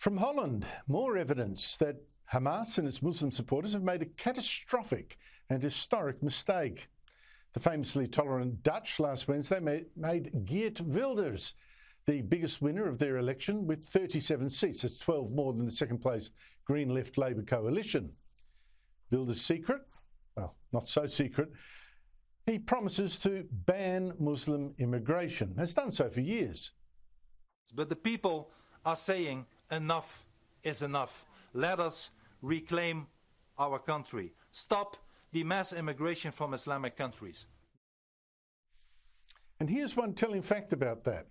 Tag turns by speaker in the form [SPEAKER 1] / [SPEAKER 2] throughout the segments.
[SPEAKER 1] From Holland, more evidence that Hamas and its Muslim supporters have made a catastrophic and historic mistake. The famously tolerant Dutch last Wednesday made Geert Wilders the biggest winner of their election with 37 seats. That's 12 more than the second-place Green Left Labour coalition. Wilders' secret? Well, not so secret. He promises to ban Muslim immigration. Has done so for years.
[SPEAKER 2] But the people are saying enough is enough. Let us reclaim our country. Stop the mass immigration from Islamic countries.
[SPEAKER 1] And here's one telling fact about that.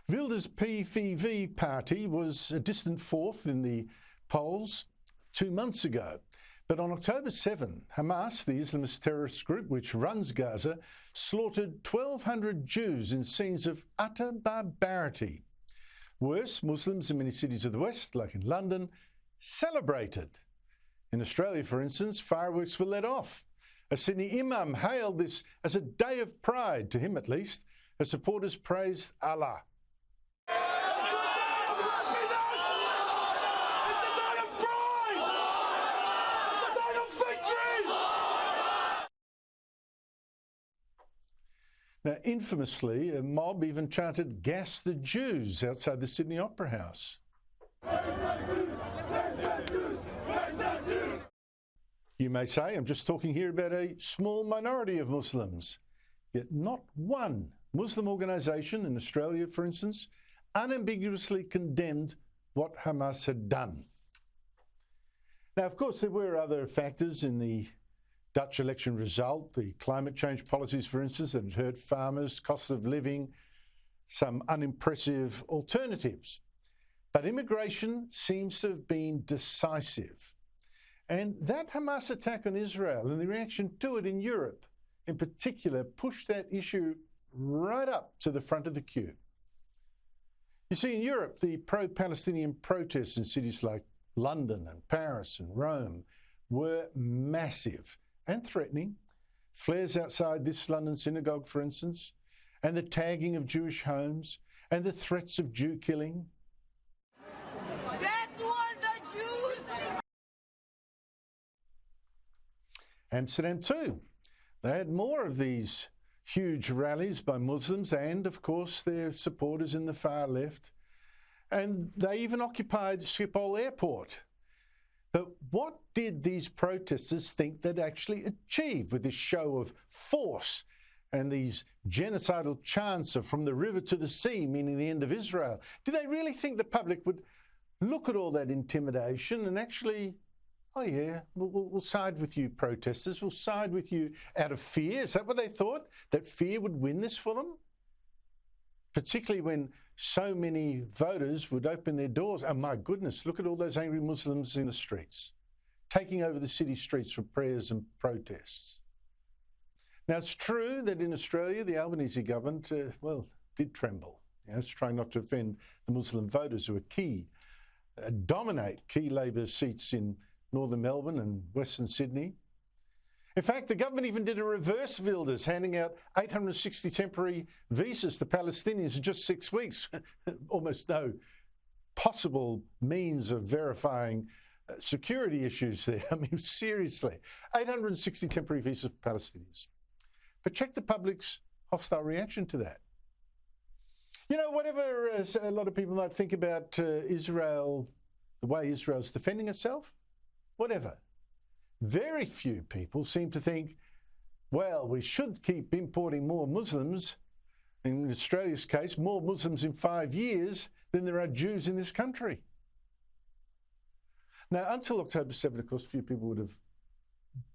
[SPEAKER 1] Wilders' PVV party was a distant fourth in the polls 2 months ago. But on October 7, Hamas, the Islamist terrorist group which runs Gaza, slaughtered 1,200 Jews in scenes of utter barbarity. Worse, Muslims in many cities of the West, like in London, celebrated. In Australia, for instance, fireworks were let off. A Sydney imam hailed this as a day of pride, to him at least, as supporters praised Allah. Now, infamously, a mob even chanted, "Gas the Jews," outside the Sydney Opera House. You may say, I'm just talking here about a small minority of Muslims. Yet not one Muslim organisation in Australia, for instance, unambiguously condemned what Hamas had done. Now, of course, there were other factors in the Dutch election result, the climate change policies, for instance, that had hurt farmers, cost of living, some unimpressive alternatives. But immigration seems to have been decisive. And that Hamas attack on Israel and the reaction to it in Europe, in particular, pushed that issue right up to the front of the queue. You see, in Europe, the pro-Palestinian protests in cities like London and Paris and Rome were massive and threatening. Flares outside this London synagogue, for instance, and the tagging of Jewish homes and the threats of Jew killing.
[SPEAKER 3] Death to all the Jews!
[SPEAKER 1] Amsterdam too. They had more of these huge rallies by Muslims and, of course, their supporters in the far left. And they even occupied Schiphol Airport. But what did these protesters think they'd actually achieve with this show of force and these genocidal chants of "from the river to the sea," meaning the end of Israel? Did they really think the public would look at all that intimidation and actually, oh yeah, we'll side with you protesters, we'll side with you out of fear? Is that what they thought? That fear would win this for them? Particularly when so many voters would open their doors. Oh my goodness, look at all those angry Muslims in the streets, taking over the city streets for prayers and protests. Now, it's true that in Australia, the Albanese government, did tremble. It's trying not to offend the Muslim voters who are dominate key Labor seats in northern Melbourne and Western Sydney. In fact, the government even did a reverse Wilders, handing out 860 temporary visas to Palestinians in just 6 weeks. Almost no possible means of verifying security issues there. I mean, seriously, 860 temporary visas for Palestinians. But check the public's hostile reaction to that. You know, whatever a lot of people might think about Israel, the way Israel's defending itself, whatever. Very few people seem to think, well, we should keep importing more Muslims. In Australia's case, more Muslims in 5 years than there are Jews in this country. Now, until October 7, of course, few people would have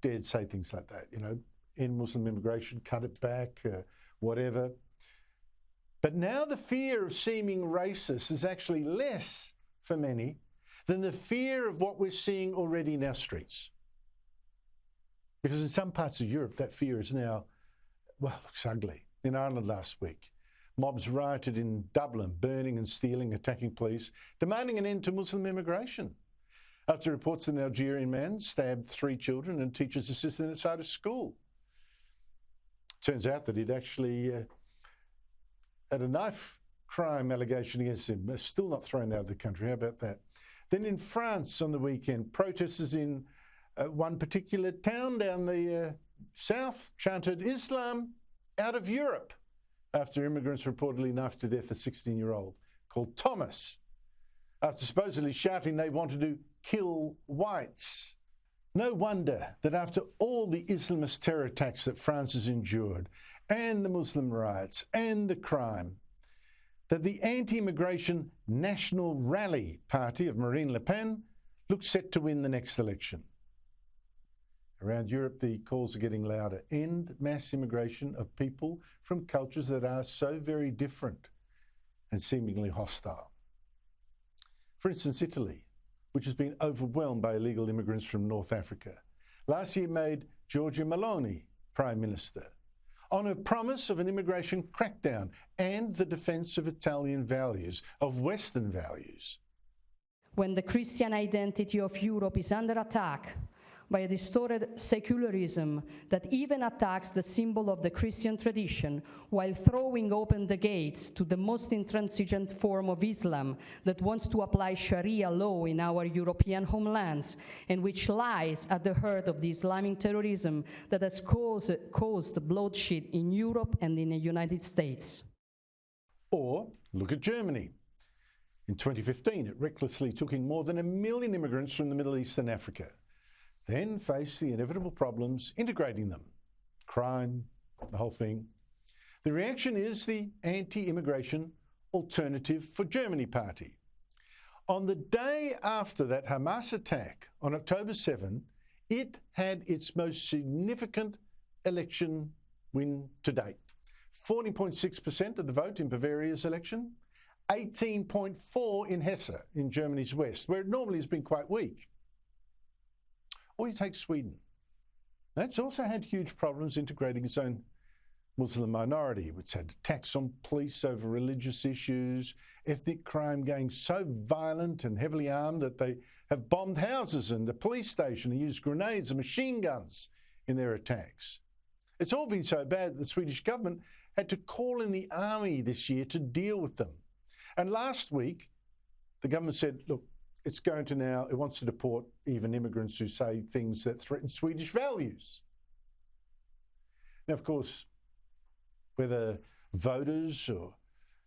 [SPEAKER 1] dared say things like that, end Muslim immigration, cut it back, whatever. But now the fear of seeming racist is actually less, for many, than the fear of what we're seeing already in our streets. Because in some parts of Europe, that fear is now, looks ugly. In Ireland last week, mobs rioted in Dublin, burning and stealing, attacking police, demanding an end to Muslim immigration. After reports that an Algerian man stabbed 3 children and a teacher's assistant outside a school. Turns out that he'd actually had a knife crime allegation against him. They're still not thrown out of the country. How about that? Then in France on the weekend, protesters in one particular town down the south chanted Islam out of Europe after immigrants reportedly knifed to death a 16-year-old called Thomas after supposedly shouting they wanted to kill whites. No wonder that after all the Islamist terror attacks that France has endured and the Muslim riots and the crime, that the anti-immigration National Rally Party of Marine Le Pen looks set to win the next election. Around Europe, the calls are getting louder. End mass immigration of people from cultures that are so very different and seemingly hostile. For instance, Italy, which has been overwhelmed by illegal immigrants from North Africa, last year made Giorgia Meloni Prime Minister on a promise of an immigration crackdown and the defence of Italian values, of Western values.
[SPEAKER 3] When the Christian identity of Europe is under attack by a distorted secularism that even attacks the symbol of the Christian tradition while throwing open the gates to the most intransigent form of Islam that wants to apply Sharia law in our European homelands and which lies at the heart of the Islamic terrorism that has caused bloodshed in Europe and in the United States.
[SPEAKER 1] Or look at Germany. In 2015, it recklessly took in more than 1 million immigrants from the Middle East and Africa, then faced the inevitable problems integrating them. Crime, the whole thing. The reaction is the anti-immigration Alternative for Germany party. On the day after that Hamas attack on October 7, it had its most significant election win to date. 40.6% of the vote in Bavaria's election, 18.4% in Hesse, in Germany's west, where it normally has been quite weak. Or you take Sweden. That's also had huge problems integrating its own Muslim minority, which had attacks on police over religious issues, ethnic crime going so violent and heavily armed that they have bombed houses and the police station and used grenades and machine guns in their attacks. It's all been so bad that the Swedish government had to call in the army this year to deal with them. And last week, the government said, look, it wants to deport even immigrants who say things that threaten Swedish values. Now, of course, whether voters or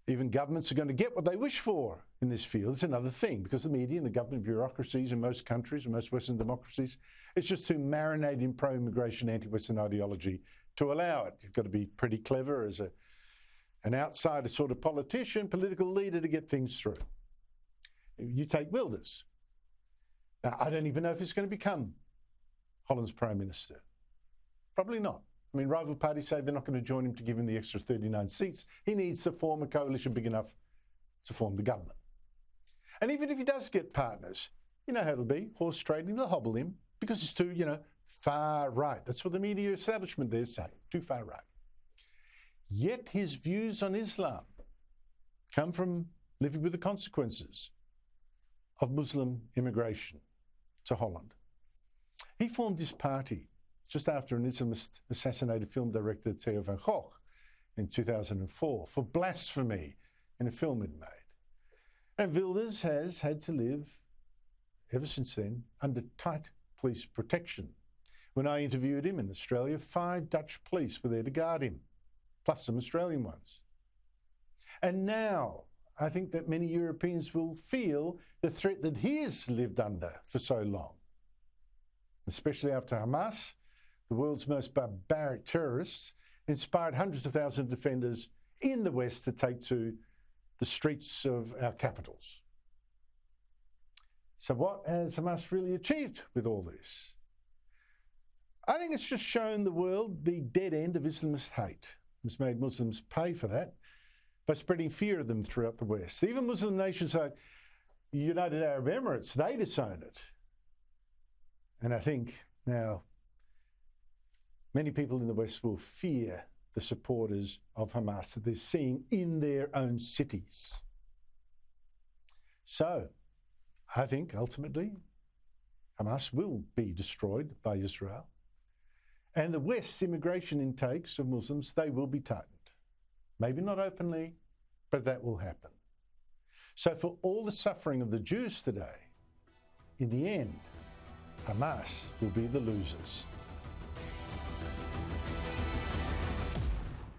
[SPEAKER 1] even governments are going to get what they wish for in this field is another thing, because the media and the government bureaucracies in most countries, in most Western democracies, it's just too marinated in pro-immigration, anti-Western ideology to allow it. You've got to be pretty clever as an outsider sort of politician, political leader to get things through. You take Wilders. Now, I don't even know if he's going to become Holland's Prime Minister. Probably not. I mean, rival parties say they're not going to join him to give him the extra 39 seats. He needs to form a coalition big enough to form the government. And even if he does get partners, you know how it'll be, horse trading, they'll hobble him because it's too, far right. That's what the media establishment there say, too far right. Yet his views on Islam come from living with the consequences of Muslim immigration to Holland. He formed this party just after an Islamist assassinated film director Theo van Gogh in 2004 for blasphemy in a film he'd made. And Wilders has had to live, ever since then, under tight police protection. When I interviewed him in Australia, 5 Dutch police were there to guard him, plus some Australian ones. And now, I think that many Europeans will feel the threat that he has lived under for so long, especially after Hamas, the world's most barbaric terrorists, inspired hundreds of thousands of defenders in the West to take to the streets of our capitals. So what has Hamas really achieved with all this? I think it's just shown the world the dead end of Islamist hate. It's made Muslims pay for that by spreading fear of them throughout the West. Even Muslim nations like United Arab Emirates, they disown it. And I think now many people in the West will fear the supporters of Hamas that they're seeing in their own cities. So I think ultimately Hamas will be destroyed by Israel. And the West's immigration intakes of Muslims, they will be tightened. Maybe not openly, but that will happen. So for all the suffering of the Jews today, in the end, Hamas will be the losers.